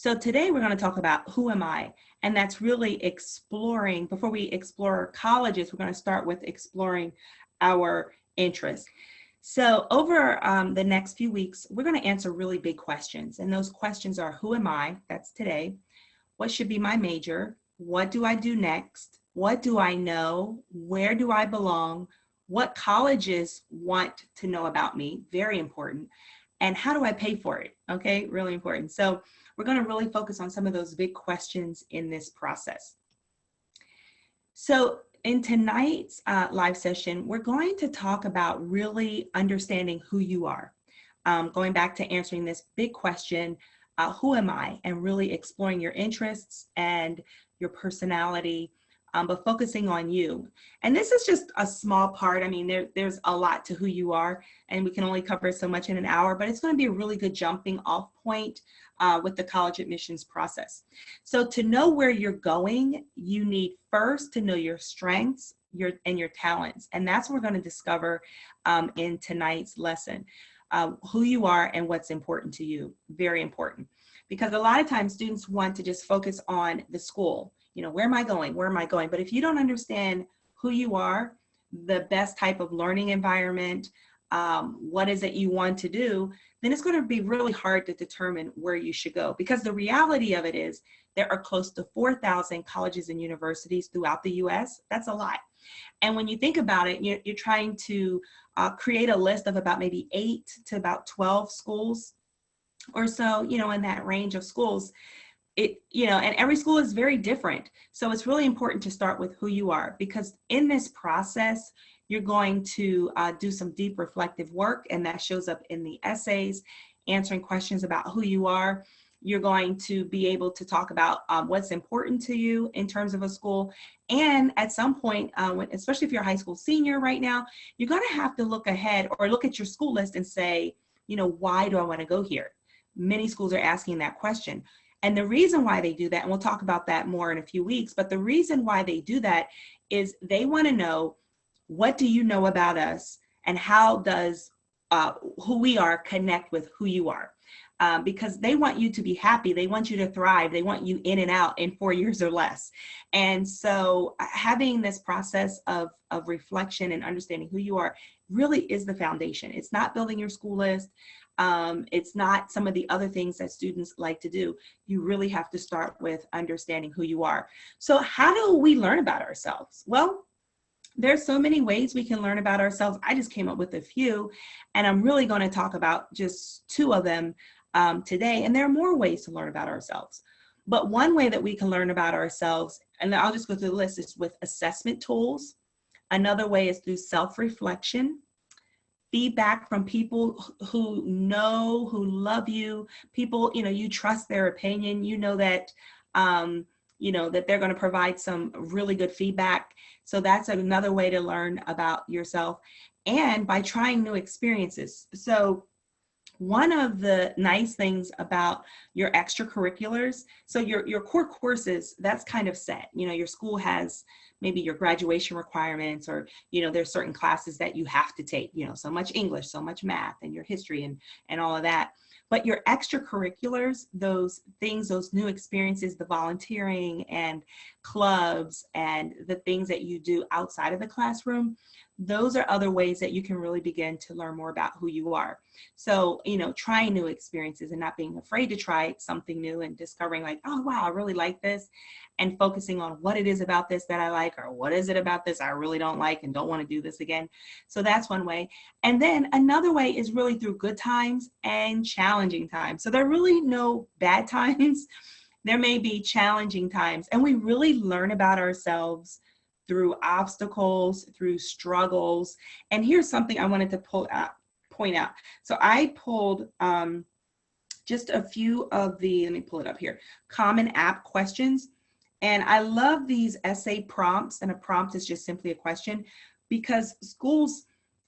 So today we're going to talk about who am I? And that's really exploring, before we explore colleges, we're going to start with exploring our interests. So over the next few weeks, we're going to answer really big questions. And those questions are, who am I? That's today. What should be my major? What do I do next? What do I know? Where do I belong? What colleges want to know about me? Very important. And how do I pay for it? Okay, really important. So we're going to really focus on some of those big questions in this process. So in tonight's live session, we're going to talk about really understanding who you are. Going back to answering this big question, who am I? And really exploring your interests and your personality, but focusing on you. And this is just a small part. I mean, there's a lot to who you are, and we can only cover so much in an hour, but it's going to be a really good jumping off point with the college admissions process. So to know where you're going, you need first to know your strengths and your talents. And that's what we're going to discover in tonight's lesson. Who you are and what's important to you. Very important. Because a lot of times students want to just focus on the school. You know, where am I going? Where am I going? But if you don't understand who you are, the best type of learning environment, what is it you want to do, then it's going to be really hard to determine where you should go. Because the reality of it is there are close to 4,000 colleges and universities throughout the US. That's a lot. And when you think about it, you're trying to create a list of about maybe 8 to about 12 schools or so, you know, in that range of schools. And every school is very different. So it's really important to start with who you are, because in this process, you're going to do some deep reflective work, and that shows up in the essays, answering questions about who you are. You're going to be able to talk about what's important to you in terms of a school. And at some point, especially if you're a high school senior right now, you're going to have to look ahead or look at your school list and say, you know, why do I want to go here? Many schools are asking that question. And the reason why they do that, and we'll talk about that more in a few weeks, but the reason why they do that is they want to know, what do you know about us, and how does who we are connect with who you are? Because they want you to be happy. They want you to thrive. They want you in and out in 4 years or less. And so having this process of reflection and understanding who you are really is the foundation. It's not building your school list. It's not some of the other things that students like to do. You really have to start with understanding who you are. So how do we learn about ourselves? Well, there's so many ways we can learn about ourselves. I just came up with a few, and I'm really going to talk about just 2 of them today. And there are more ways to learn about ourselves. But one way that we can learn about ourselves, and I'll just go through the list, is with assessment tools. Another way is through self-reflection, feedback from people who know, who love you, people, you know, you trust their opinion, you know that they're going to provide some really good feedback. So that's another way to learn about yourself, and by trying new experiences. So one of the nice things about your extracurriculars, so your core courses, that's kind of set. You know, your school has maybe your graduation requirements, or, you know, there's certain classes that you have to take, you know, so much English, so much math, and your history and all of that. But your extracurriculars, those things, those new experiences, the volunteering and clubs and the things that you do outside of the classroom, those are other ways that you can really begin to learn more about who you are. So, you know, trying new experiences and not being afraid to try something new and discovering like, oh, wow, I really like this, and focusing on what it is about this that I like, or what is it about this I really don't like and don't want to do this again. So that's one way. And then another way is really through good times and challenging times. So there are really no bad times. There may be challenging times, and we really learn about ourselves through obstacles, through struggles. And here's something I wanted to point out. So I pulled just a few of the, let me pull it up here, common app questions. And I love these essay prompts, and a prompt is just simply a question, because schools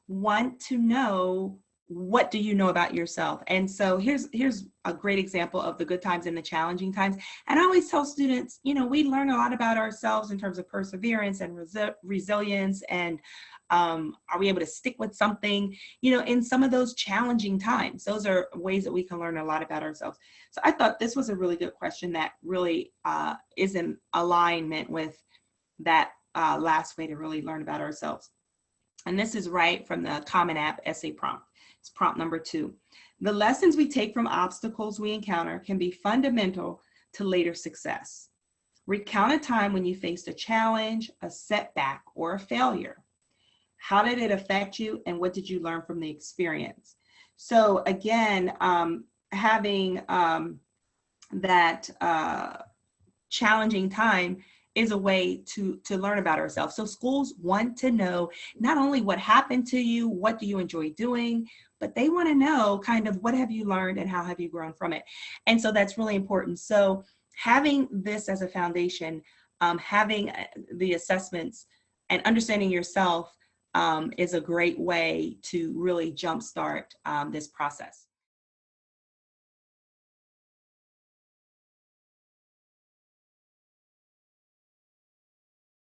want to know what do you know about yourself? And so here's a great example of the good times and the challenging times. And I always tell students, you know, we learn a lot about ourselves in terms of perseverance and resilience, and are we able to stick with something, you know, in some of those challenging times. Those are ways that we can learn a lot about ourselves. So I thought this was a really good question that really is in alignment with that last way to really learn about ourselves. And this is right from the Common App essay prompt. It's prompt number 2. The lessons we take from obstacles we encounter can be fundamental to later success. Recount a time when you faced a challenge, a setback, or a failure. How did it affect you, and what did you learn from the experience? So again, having that challenging time is a way to learn about ourselves. So schools want to know not only what happened to you, what do you enjoy doing, but they want to know kind of what have you learned and how have you grown from it. And so that's really important. So having this as a foundation, having the assessments and understanding yourself is a great way to really jumpstart this process.